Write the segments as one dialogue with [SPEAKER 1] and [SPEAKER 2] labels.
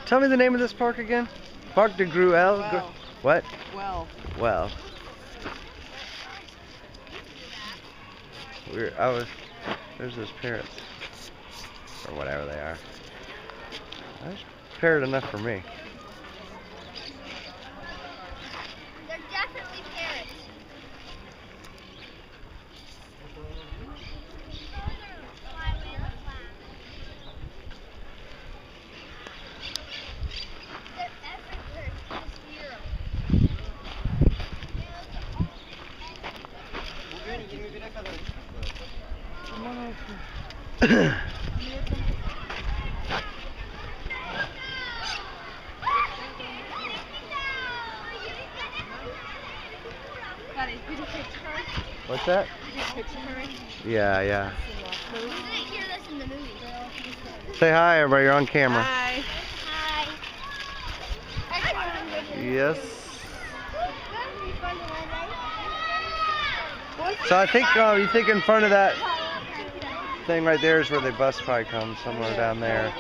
[SPEAKER 1] Tell me the name of this park again. Parc de Guell.
[SPEAKER 2] Well.
[SPEAKER 1] What?
[SPEAKER 2] Well.
[SPEAKER 1] Well. There's those parrots. Or whatever they are. That's parrot enough for me.
[SPEAKER 3] They're definitely parrots. They're everywhere. Just hear 'em.
[SPEAKER 1] What's that? Yeah, yeah.
[SPEAKER 3] We didn't hear this in the movie.
[SPEAKER 1] Say hi, everybody. You're on camera.
[SPEAKER 2] Hi.
[SPEAKER 3] Hi.
[SPEAKER 1] Yes. So I think you think in front of that thing right there is where the bus probably comes, somewhere down there.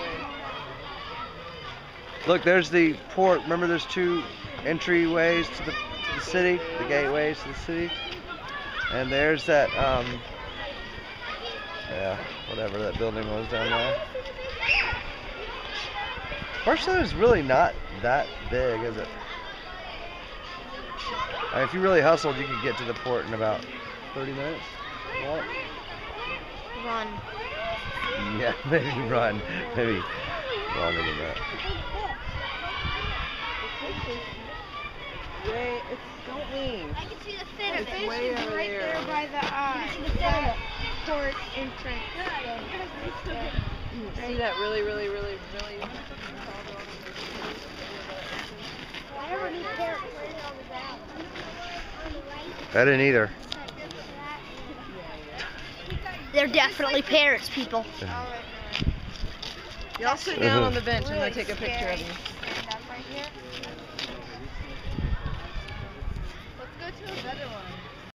[SPEAKER 1] Look, there's the port. Remember, there's two entryways to the city, the gateways to the city, and there's that yeah, whatever that building was down there. Barcelona is really not that big, is it? I mean, if you really hustled, you could get to the port in about 30 minutes. What?
[SPEAKER 3] Run.
[SPEAKER 1] Yeah, maybe run. Maybe longer than that.
[SPEAKER 2] Don't leave.
[SPEAKER 3] I can see the fin of it.
[SPEAKER 2] It's way over
[SPEAKER 3] right
[SPEAKER 2] there.
[SPEAKER 3] by the eye. You can see the fin of it. Port entrance.
[SPEAKER 2] See that really.
[SPEAKER 3] I never knew parrots landed on the ground.
[SPEAKER 1] I didn't either.
[SPEAKER 3] They're definitely parrots, people.
[SPEAKER 2] Y'all sit down on the bench and I'll take a picture of you.
[SPEAKER 3] Let's go to a better one.